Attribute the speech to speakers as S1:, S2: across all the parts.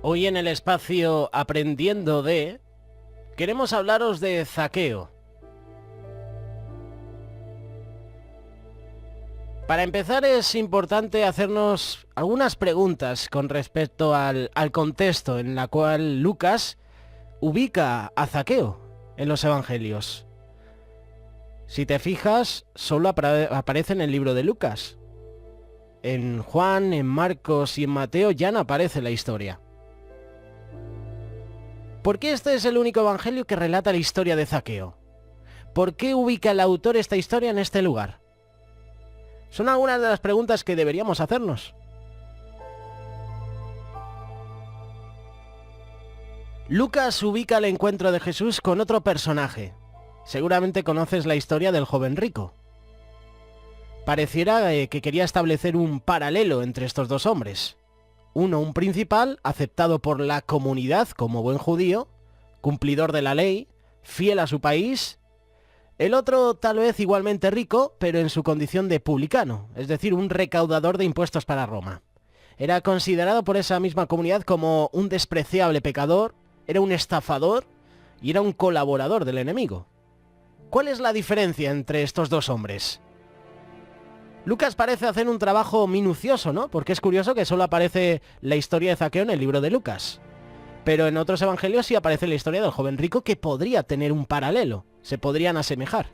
S1: Hoy en el espacio Aprendiendo de, queremos hablaros de Zaqueo. Para empezar es importante hacernos algunas preguntas con respecto al contexto en la cual Lucas ubica a Zaqueo en los evangelios. Si te fijas, solo aparece en el libro de Lucas. En Juan, en Marcos y en Mateo ya no aparece la historia. ¿Por qué este es el único evangelio que relata la historia de Zaqueo? ¿Por qué ubica el autor esta historia en este lugar? Son algunas de las preguntas que deberíamos hacernos. Lucas ubica el encuentro de Jesús con otro personaje. Seguramente conoces la historia del joven rico. Pareciera que quería establecer un paralelo entre estos dos hombres. Uno, un principal, aceptado por la comunidad como buen judío, cumplidor de la ley, fiel a su país. El otro, tal vez igualmente rico, pero en su condición de publicano, es decir, un recaudador de impuestos para Roma. Era considerado por esa misma comunidad como un despreciable pecador, era un estafador y era un colaborador del enemigo. ¿Cuál es la diferencia entre estos dos hombres? Lucas parece hacer un trabajo minucioso, ¿no? Porque es curioso que solo aparece la historia de Zaqueo en el libro de Lucas. Pero en otros evangelios sí aparece la historia del joven rico, que podría tener un paralelo, se podrían asemejar.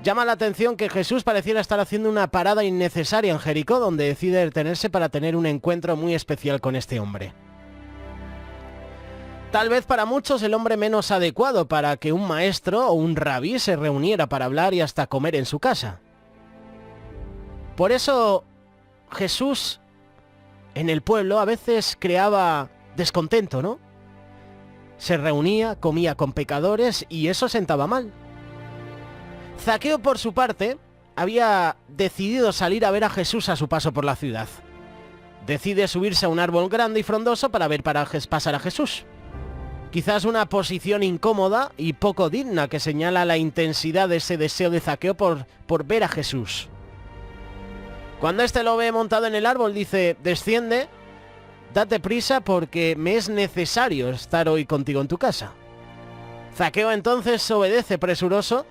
S1: Llama la atención que Jesús pareciera estar haciendo una parada innecesaria en Jericó, donde decide detenerse para tener un encuentro muy especial con este hombre. Tal vez para muchos el hombre menos adecuado para que un maestro o un rabí se reuniera para hablar y hasta comer en su casa. Por eso Jesús en el pueblo a veces creaba descontento, ¿no? Se reunía, comía con pecadores y eso sentaba mal. Zaqueo, por su parte, había decidido salir a ver a Jesús a su paso por la ciudad. Decide subirse a un árbol grande y frondoso para ver pasar a Jesús. Quizás una posición incómoda y poco digna que señala la intensidad de ese deseo de Zaqueo por ver a Jesús. Cuando éste lo ve montado en el árbol, dice: desciende, date prisa porque me es necesario estar hoy contigo en tu casa. Zaqueo entonces obedece presuroso,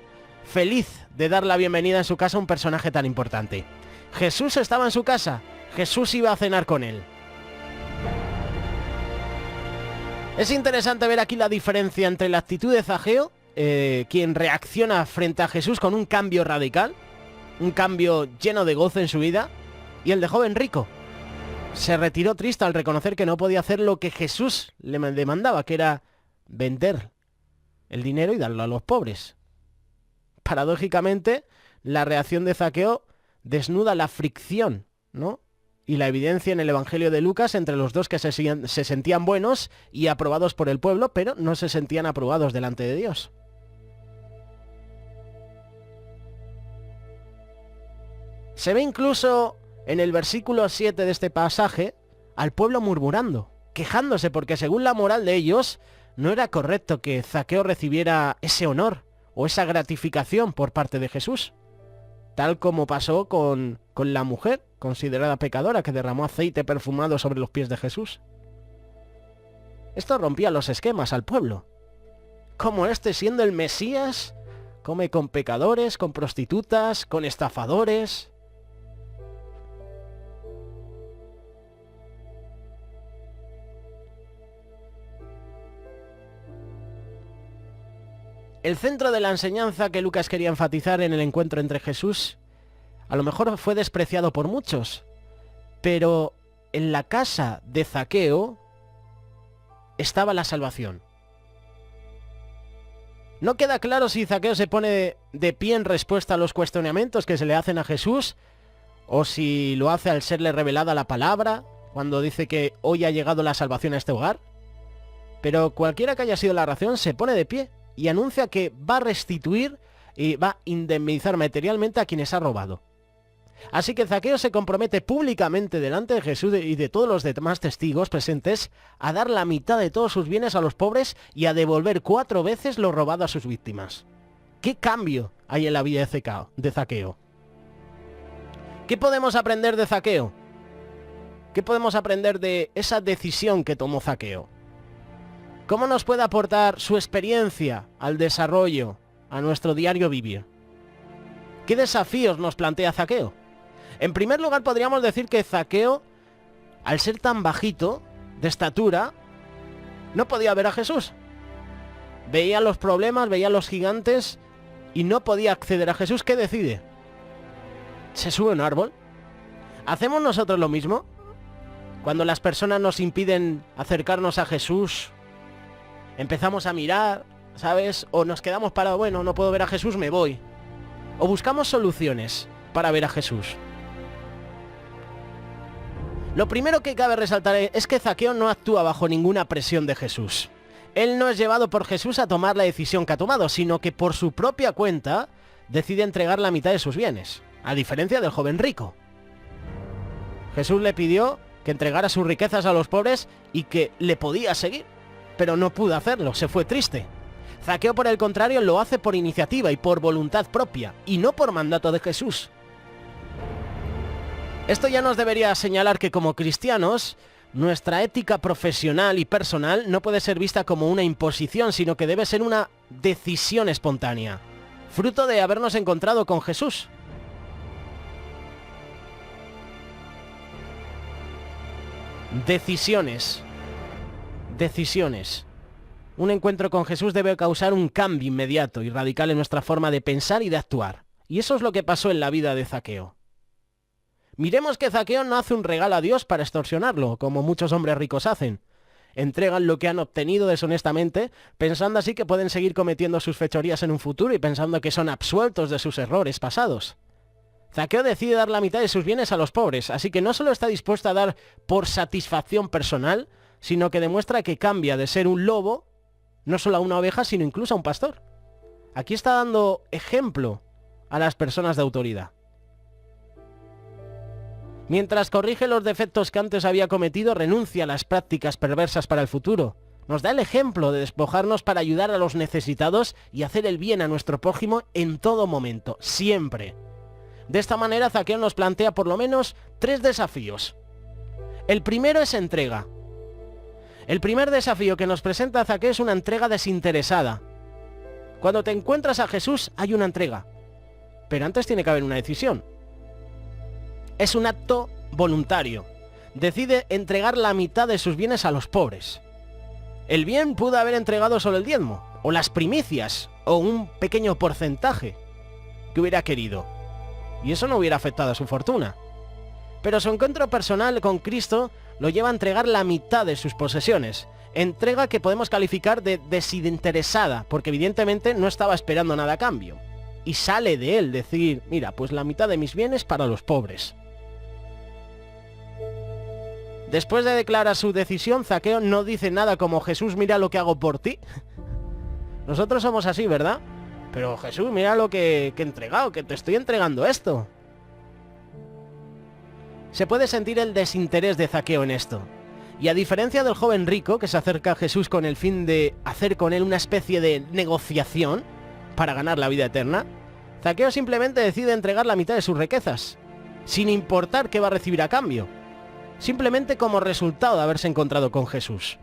S1: feliz de dar la bienvenida en su casa a un personaje tan importante. Jesús estaba en su casa, Jesús iba a cenar con él. Es interesante ver aquí la diferencia entre la actitud de Zaqueo, quien reacciona frente a Jesús con un cambio radical, un cambio lleno de gozo en su vida, y el de joven rico. Se retiró triste al reconocer que no podía hacer lo que Jesús le demandaba, que era vender el dinero y darlo a los pobres. Paradójicamente, la reacción de Zaqueo desnuda la fricción, ¿no? Y la evidencia en el Evangelio de Lucas entre los dos que se sentían buenos y aprobados por el pueblo, pero no se sentían aprobados delante de Dios. Se ve incluso en el versículo 7 de este pasaje al pueblo murmurando, quejándose porque según la moral de ellos no era correcto que Zaqueo recibiera ese honor o esa gratificación por parte de Jesús, tal como pasó con la mujer considerada pecadora que derramó aceite perfumado sobre los pies de Jesús. Esto rompía los esquemas al pueblo. Como este, siendo el Mesías, come con pecadores, con prostitutas, con estafadores. El centro de la enseñanza que Lucas quería enfatizar en el encuentro entre Jesús a lo mejor fue despreciado por muchos, pero en la casa de Zaqueo estaba la salvación. No queda claro si Zaqueo se pone de pie en respuesta a los cuestionamientos que se le hacen a Jesús, o si lo hace al serle revelada la palabra, cuando dice que hoy ha llegado la salvación a este hogar. Pero cualquiera que haya sido la razón, se pone de pie y anuncia que va a restituir y va a indemnizar materialmente a quienes ha robado. Así que Zaqueo se compromete públicamente delante de Jesús y de todos los demás testigos presentes a dar la mitad de todos sus bienes a los pobres y a devolver 4 veces lo robado a sus víctimas. ¿Qué cambio hay en la vida de Zaqueo? ¿Qué podemos aprender de Zaqueo? ¿Qué podemos aprender de esa decisión que tomó Zaqueo? ¿Cómo nos puede aportar su experiencia al desarrollo, a nuestro diario vivir? ¿Qué desafíos nos plantea Zaqueo? En primer lugar, podríamos decir que Zaqueo, al ser tan bajito de estatura, no podía ver a Jesús. Veía los problemas, veía los gigantes y no podía acceder a Jesús. ¿Qué decide? ¿Se sube a un árbol? ¿Hacemos nosotros lo mismo? Cuando las personas nos impiden acercarnos a Jesús, empezamos a mirar, ¿sabes? O nos quedamos parados, bueno, no puedo ver a Jesús, me voy. O buscamos soluciones para ver a Jesús. Lo primero que cabe resaltar es que Zaqueo no actúa bajo ninguna presión de Jesús. Él no es llevado por Jesús a tomar la decisión que ha tomado, sino que por su propia cuenta decide entregar la mitad de sus bienes, a diferencia del joven rico. Jesús le pidió que entregara sus riquezas a los pobres y que le podía seguir, pero no pudo hacerlo, se fue triste. Zaqueo, por el contrario, lo hace por iniciativa y por voluntad propia, y no por mandato de Jesús. Esto ya nos debería señalar que como cristianos, nuestra ética profesional y personal no puede ser vista como una imposición, sino que debe ser una decisión espontánea, fruto de habernos encontrado con Jesús. Decisiones. Un encuentro con Jesús debe causar un cambio inmediato y radical en nuestra forma de pensar y de actuar. Y eso es lo que pasó en la vida de Zaqueo. Miremos que Zaqueo no hace un regalo a Dios para extorsionarlo, como muchos hombres ricos hacen. Entregan lo que han obtenido deshonestamente, pensando así que pueden seguir cometiendo sus fechorías en un futuro y pensando que son absueltos de sus errores pasados. Zaqueo decide dar la mitad de sus bienes a los pobres, así que no solo está dispuesto a dar por satisfacción personal, sino que demuestra que cambia de ser un lobo, no solo a una oveja, sino incluso a un pastor. Aquí está dando ejemplo a las personas de autoridad. Mientras corrige los defectos que antes había cometido, renuncia a las prácticas perversas para el futuro. Nos da el ejemplo de despojarnos para ayudar a los necesitados y hacer el bien a nuestro prójimo en todo momento, siempre. De esta manera, Zaqueo nos plantea por lo menos 3 desafíos. El primero es entrega. El primer desafío que nos presenta Zaqueo es una entrega desinteresada. Cuando te encuentras a Jesús hay una entrega, pero antes tiene que haber una decisión. Es un acto voluntario. Decide entregar la mitad de sus bienes a los pobres. El bien pudo haber entregado solo el diezmo, o las primicias, o un pequeño porcentaje que hubiera querido, y eso no hubiera afectado a su fortuna. Pero su encuentro personal con Cristo lo lleva a entregar la mitad de sus posesiones. Entrega que podemos calificar de desinteresada, porque evidentemente no estaba esperando nada a cambio. Y sale de él decir, mira, pues la mitad de mis bienes para los pobres. Después de declarar su decisión, Zaqueo no dice nada como Jesús, mira lo que hago por ti. Nosotros somos así, ¿verdad? Pero Jesús, mira lo que he entregado, que te estoy entregando esto. Se puede sentir el desinterés de Zaqueo en esto. Y a diferencia del joven rico que se acerca a Jesús con el fin de hacer con él una especie de negociación para ganar la vida eterna, Zaqueo simplemente decide entregar la mitad de sus riquezas, sin importar qué va a recibir a cambio, simplemente como resultado de haberse encontrado con Jesús.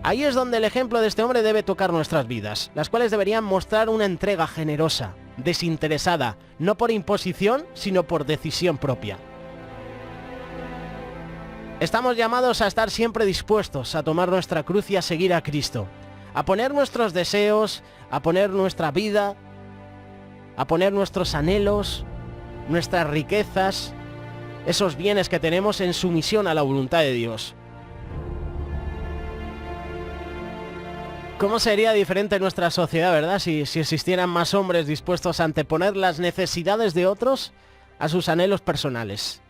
S1: Ahí es donde el ejemplo de este hombre debe tocar nuestras vidas, las cuales deberían mostrar una entrega generosa, desinteresada, no por imposición, sino por decisión propia. Estamos llamados a estar siempre dispuestos a tomar nuestra cruz y a seguir a Cristo, a poner nuestros deseos, a poner nuestra vida, a poner nuestros anhelos, nuestras riquezas, esos bienes que tenemos en sumisión a la voluntad de Dios. ¿Cómo sería diferente nuestra sociedad, verdad? Si existieran más hombres dispuestos a anteponer las necesidades de otros a sus anhelos personales.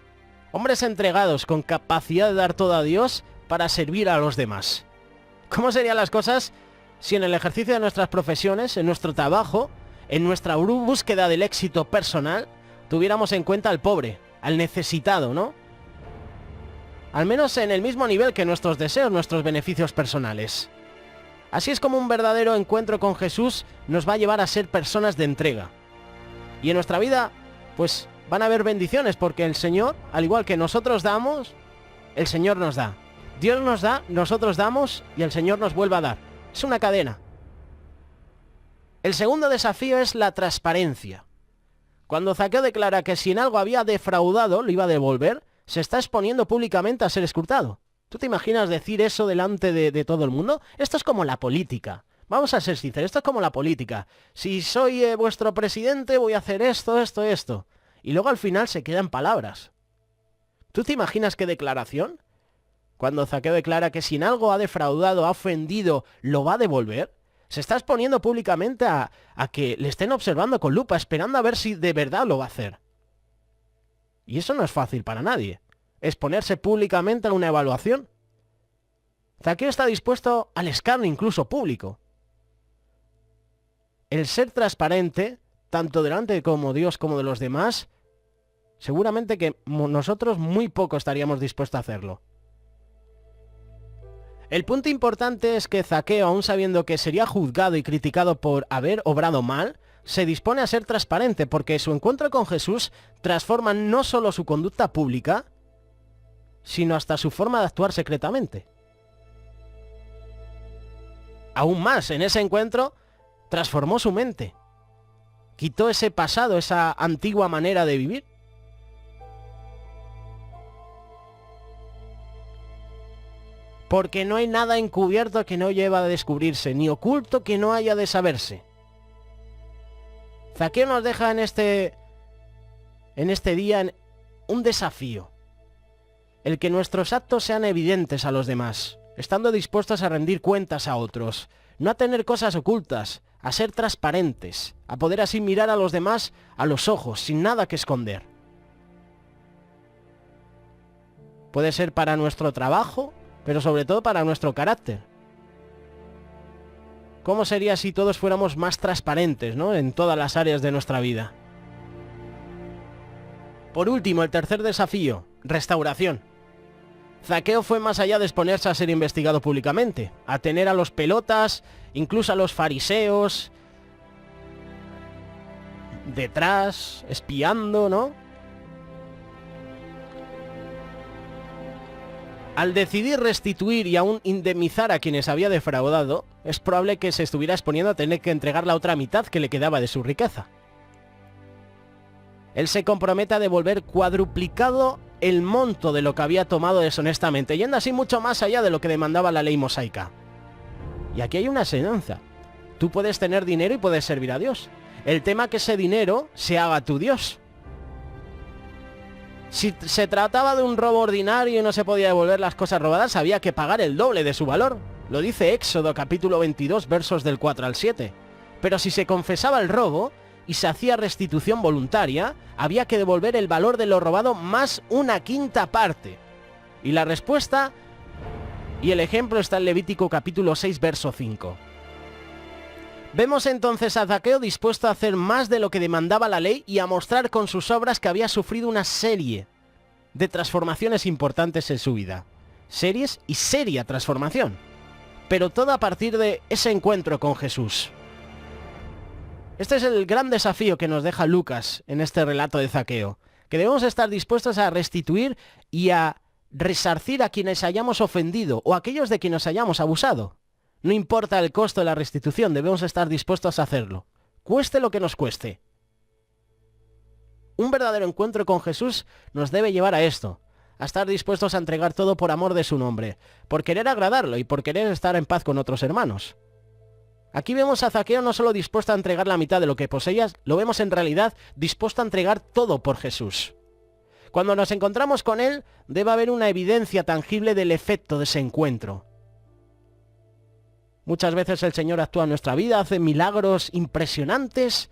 S1: Hombres entregados con capacidad de dar todo a Dios para servir a los demás. ¿Cómo serían las cosas si en el ejercicio de nuestras profesiones, en nuestro trabajo, en nuestra búsqueda del éxito personal, tuviéramos en cuenta al pobre, al necesitado, ¿no? Al menos en el mismo nivel que nuestros deseos, nuestros beneficios personales. Así es como un verdadero encuentro con Jesús nos va a llevar a ser personas de entrega. Y en nuestra vida, pues van a haber bendiciones, porque el Señor, al igual que nosotros damos, el Señor nos da. Dios nos da, nosotros damos y el Señor nos vuelve a dar. Es una cadena. El segundo desafío es la transparencia. Cuando Zaqueo declara que si en algo había defraudado, lo iba a devolver, se está exponiendo públicamente a ser escrutado. ¿Tú te imaginas decir eso delante de todo el mundo? Esto es como la política. Vamos a ser sinceros, esto es como la política. Si soy vuestro presidente, voy a hacer esto, esto, esto. Y luego al final se queda en palabras. ¿Tú te imaginas qué declaración? Cuando Zaqueo declara que si en algo ha defraudado, ha ofendido, lo va a devolver. Se está exponiendo públicamente a que le estén observando con lupa, esperando a ver si de verdad lo va a hacer. Y eso no es fácil para nadie. Exponerse públicamente a una evaluación. Zaqueo está dispuesto al escarnio incluso público. El ser transparente, tanto delante como Dios como de los demás, seguramente que nosotros muy poco estaríamos dispuestos a hacerlo. El punto importante es que Zaqueo, aun sabiendo que sería juzgado y criticado por haber obrado mal, se dispone a ser transparente porque su encuentro con Jesús transforma no solo su conducta pública, sino hasta su forma de actuar secretamente. Aún más, en ese encuentro, transformó su mente. Quitó ese pasado, esa antigua manera de vivir. Porque no hay nada encubierto que no lleva a descubrirse, ni oculto que no haya de saberse. Zaqueo nos deja en este día un desafío. El que nuestros actos sean evidentes a los demás, estando dispuestos a rendir cuentas a otros, no a tener cosas ocultas, a ser transparentes, a poder así mirar a los demás a los ojos, sin nada que esconder. Puede ser para nuestro trabajo, pero sobre todo para nuestro carácter. ¿Cómo sería si todos fuéramos más transparentes, ¿no?, en todas las áreas de nuestra vida? Por último, el tercer desafío, restauración. Zaqueo fue más allá de exponerse a ser investigado públicamente, a tener a los pelotas, incluso a los fariseos, detrás, espiando, ¿no? Al decidir restituir y aún indemnizar a quienes había defraudado, es probable que se estuviera exponiendo a tener que entregar la otra mitad que le quedaba de su riqueza. Él se compromete a devolver cuadruplicado el monto de lo que había tomado deshonestamente, yendo así mucho más allá de lo que demandaba la ley mosaica. Y aquí hay una enseñanza. Tú puedes tener dinero y puedes servir a Dios. El tema es que ese dinero se haga tu Dios. Si se trataba de un robo ordinario y no se podía devolver las cosas robadas, había que pagar el doble de su valor. Lo dice Éxodo capítulo 22, versos del 4 al 7. Pero si se confesaba el robo y se hacía restitución voluntaria, había que devolver el valor de lo robado más una quinta parte. Y la respuesta y el ejemplo está en Levítico capítulo 6, verso 5. Vemos entonces a Zaqueo dispuesto a hacer más de lo que demandaba la ley y a mostrar con sus obras que había sufrido una serie de transformaciones importantes en su vida. Series y seria transformación. Pero todo a partir de ese encuentro con Jesús. Este es el gran desafío que nos deja Lucas en este relato de Zaqueo. Que debemos estar dispuestos a restituir y a resarcir a quienes hayamos ofendido o a aquellos de quienes hayamos abusado. No importa el costo de la restitución, debemos estar dispuestos a hacerlo. Cueste lo que nos cueste. Un verdadero encuentro con Jesús nos debe llevar a esto, a estar dispuestos a entregar todo por amor de su nombre, por querer agradarlo y por querer estar en paz con otros hermanos. Aquí vemos a Zaqueo no solo dispuesto a entregar la mitad de lo que poseía, lo vemos en realidad dispuesto a entregar todo por Jesús. Cuando nos encontramos con él, debe haber una evidencia tangible del efecto de ese encuentro. Muchas veces el Señor actúa en nuestra vida, hace milagros impresionantes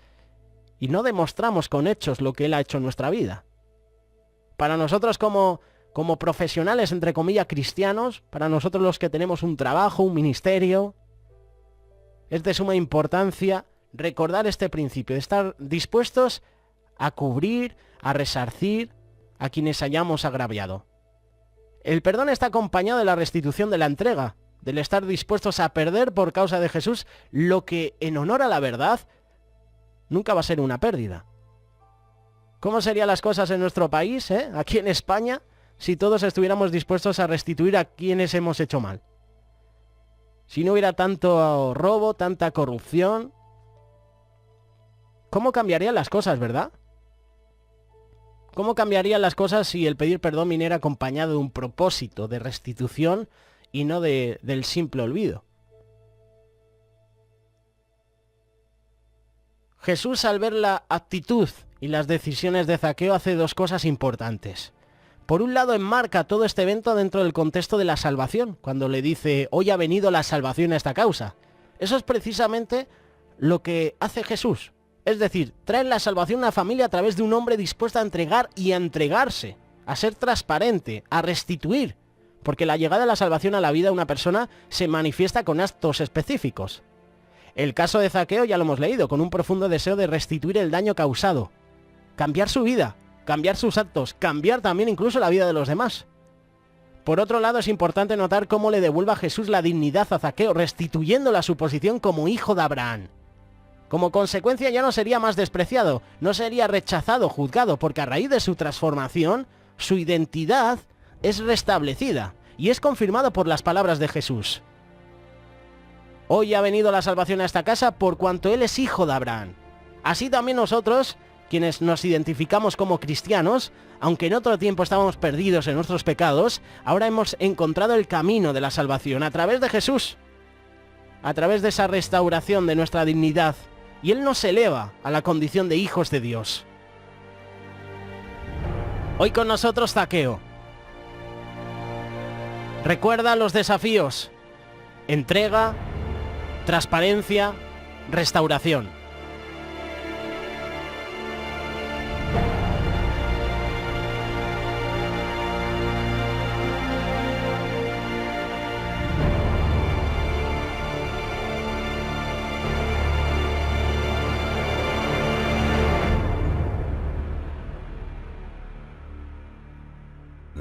S1: y no demostramos con hechos lo que Él ha hecho en nuestra vida. Para nosotros como profesionales, entre comillas, cristianos, para nosotros los que tenemos un trabajo, un ministerio, es de suma importancia recordar este principio, de estar dispuestos a cubrir, a resarcir a quienes hayamos agraviado. El perdón está acompañado de la restitución de la entrega, del estar dispuestos a perder por causa de Jesús lo que en honor a la verdad nunca va a ser una pérdida. ¿Cómo serían las cosas en nuestro país, aquí en España, si todos estuviéramos dispuestos a restituir a quienes hemos hecho mal? Si no hubiera tanto robo, tanta corrupción, ¿cómo cambiarían las cosas, verdad? ¿Cómo cambiarían las cosas si el pedir perdón viniera acompañado de un propósito de restitución y no del simple olvido? Jesús, al ver la actitud y las decisiones de Zaqueo, hace dos cosas importantes. Por un lado, enmarca todo este evento dentro del contexto de la salvación, cuando le dice, hoy ha venido la salvación a esta causa. Eso es precisamente lo que hace Jesús. Es decir, trae la salvación a una familia a través de un hombre dispuesto a entregar y a entregarse, a ser transparente, a restituir. Porque la llegada de la salvación a la vida de una persona se manifiesta con actos específicos. El caso de Zaqueo ya lo hemos leído, con un profundo deseo de restituir el daño causado. Cambiar su vida, cambiar sus actos, cambiar también incluso la vida de los demás. Por otro lado, es importante notar cómo le devuelve a Jesús la dignidad a Zaqueo, restituyéndole a su posición como hijo de Abraham. Como consecuencia ya no sería más despreciado, no sería rechazado, juzgado, porque a raíz de su transformación, su identidad es restablecida y es confirmado por las palabras de Jesús. Hoy ha venido la salvación a esta casa por cuanto él es hijo de Abraham. Así también nosotros, quienes nos identificamos como cristianos, aunque en otro tiempo estábamos perdidos en nuestros pecados, ahora hemos encontrado el camino de la salvación a través de Jesús, a través de esa restauración de nuestra dignidad, y él nos eleva a la condición de hijos de Dios. Hoy con nosotros Zaqueo. Recuerda los desafíos: entrega, transparencia, restauración.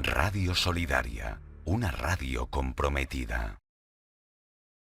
S2: Radio Solidaria, una radio comprometida.